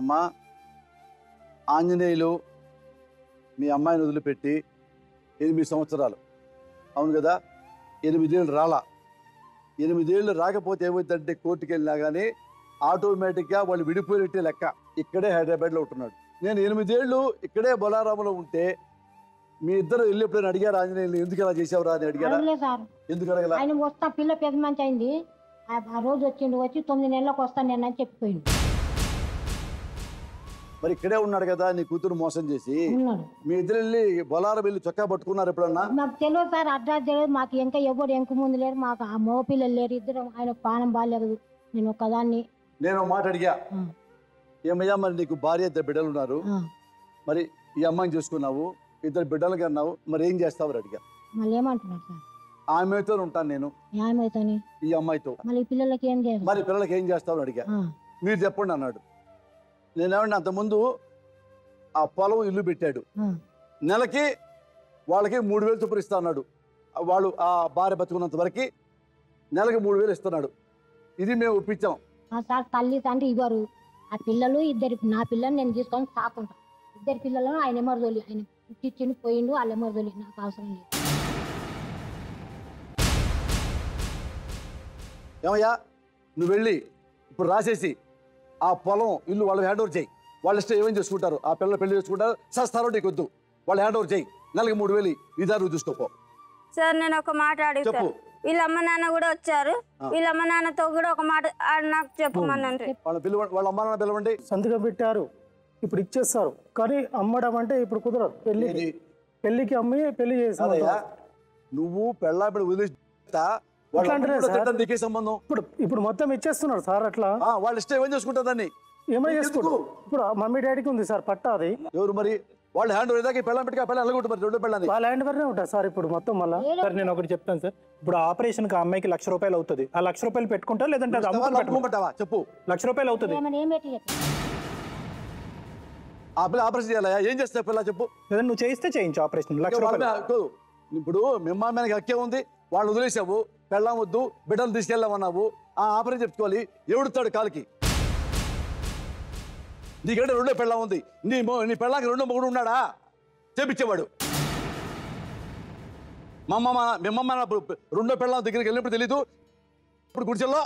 అమ్మా ఆంజనేయులు మీ అమ్మాయిని వదిలిపెట్టి 8 సంవత్సరాలు అవును కదా 8 ఏళ్ళు రాలా 8 ఏళ్ళు రాకపోతే ఏమవుతుందంటే కోర్టుకు వెళ్ళినా కానీ ఆటోమేటిక్గా వాళ్ళు విడిపోయినట్టే లెక్క. ఇక్కడే హైదరాబాద్లో ఉంటున్నాడు. నేను 8 ఏళ్ళు ఇక్కడే బొలారాములో ఉంటే మీ ఇద్దరు వెళ్ళి ఎప్పుడైనా అడిగారు ఆంజనేయులు ఎందుకు ఇలా చేసావురా అని అడిగారా? ఎందుకు అడగల? ఆయన వస్తా పిల్ల పెద్ద మంచి అయింది ఆ రోజు వచ్చి 9 నెలలకు వస్తాను నేను అని చెప్పిపోయింది. మరి ఇక్కడే ఉన్నాడు కదా నీ కూతురు మోసం చేసి. మీ ఇద్దరు వెళ్ళి బొలారం వెళ్ళి చొక్కా పట్టుకున్నారు ఎప్పుడన్నా? మాకు తెలియదు సార్, అడ్రస్ తెలియదు మాకు. ఇంకా ఎవరు ఎంకు ముందు లేరు మాకు. ఆ మగ పిల్లలు లేరు, ఇద్దరు. ఆయన పానం బాగాలేదు, నేను ఒక్కదాన్ని. నేను మాట అడిగా, ఏమయ్యా మరి నీకు భార్య 2 బిడ్డలు ఉన్నారు, మరి ఈ అమ్మాయిని చూసుకున్నావు, 2 బిడ్డలు కన్నావు, మరి ఏం చేస్తావు అడిగా. మళ్ళీ ఏమంటున్నారు సార్? ఆమెతో ఉంటాను నేను, ఏమైతాని ఈ అమ్మాయితో. మళ్ళీ పిల్లలకి ఏం చేయాలి? మరి పిల్లలకి ఏం చేస్తావు అడిగా. మీరు చెప్పండి అన్నాడు. నేనేమన్నా అంతకుముందు ఆ పొలం ఇల్లు పెట్టాడు, నెలకి వాళ్ళకి 3000 చొప్పున ఇస్తా అన్నాడు. వాళ్ళు ఆ భార్య బతుకున్నంత వరకు నెలకి 3000 ఇస్తున్నాడు. ఇది మేము ఒప్పించాం సార్. తల్లి తండ్రి ఇవ్వరు. ఆ పిల్లలు ఇద్దరు, నా పిల్లలు నేను తీసుకొని సాకుంటా. 2 పిల్లలను ఆయన ఎమర్దోలి, ఆయన పుట్టించి పోయిండు, వాళ్ళు ఎమర్దోలి, నాకు అవసరం లేదు. ఏమయ్యా నువ్వు వెళ్ళి ఇప్పుడు రాసేసి ఆ పొలం ఇల్లు వాళ్ళు హ్యాండ్ ఓవర్ చేయి. వాళ్ళ ఇష్టం ఏమేమి చేసుకుంటారు, ఆ పిల్లలు పెళ్లి చేసుకుంటారు, సస్తారో నీకు వద్దు, వాళ్ళు హ్యాండ్ ఓవర్ చేయి. నెలకి 3000 ఇదారు చూసుకోపో. సార్ నేను ఒక మాట అడుగుతా, వీళ్ళ అమ్మ నాన్న కూడా వచ్చారు, వీళ్ళ అమ్మ నాన్నతో కూడా ఒక మాట నాకు చెప్పమనండి. వాళ్ళ అమ్మ నాన్న పిలవండి. సంతకం పెట్టారు, ఇప్పుడు ఇచ్చేస్తారు, కానీ అమ్మడం అంటే ఇప్పుడు కుదరదు. పెళ్లికి అమ్మి పెళ్లి చేస్తారు. నువ్వు పెళ్ళాపిడ వదిలేస్తా నీకే సంబంధం. ఇప్పుడు మొత్తం ఇచ్చేస్తున్నారు సార్. అట్లా వాళ్ళ ఇష్టం ఏమేం చేసుకుంటారు, దాన్ని ఏమై చేసుకుంటారు. ఇప్పుడు మమ్మీ డాడీకి ఉంది సార్ పట్టా, అది ఎవరు మరి వాళ్ళు హ్యాండ్ ఓవర్ దాకా పెళ్ళం పెట్టి పెళ్ళి వెళ్ళగొట్టు 2 పెళ్ళని వాళ్ళ హ్యాండ్ ఓవర్నే ఉంటారు సార్ ఇప్పుడు మొత్తం. మళ్ళీ సార్ నేను ఒకటి చెప్తాను సార్, ఇప్పుడు ఆపరేషన్ కి అమ్మాయికి ₹1,00,000 అవుతుంది. ఆ ₹1,00,000 పెట్టుకుంటా లేదంటే అది అమ్ముకుంటావా చెప్పు. ₹1,00,000 అవుతుంది. ఆ పిల్ల ఆపరేషన్ చేయాలా? ఏం చేస్తా పిల్ల చెప్పు. లేదంటే నువ్వు చేయిస్తే చేయించు ఆపరేషన్. ₹1,00,000 ఇప్పుడు మిమ్మల్ని హక్కే ఉంది, వాళ్ళు వదిలేసావు, పెళ్ళం వద్దు, బిడ్డలు తీసుకెళ్ళామన్నావు, ఆ ఆపరేషన్ చెప్పుకోవాలి. ఎవడుతాడు కాలికి? నీకంటే 2 పెళ్ళం ఉంది, నీ పెళ్ళానికి 2 మొగుడు ఉన్నాడా చేపించేవాడు. మిమ్మమ్మ 2 పెళ్ళం దగ్గరికి వెళ్ళినప్పుడు తెలీదు. ఇప్పుడు గుడిచెల్లో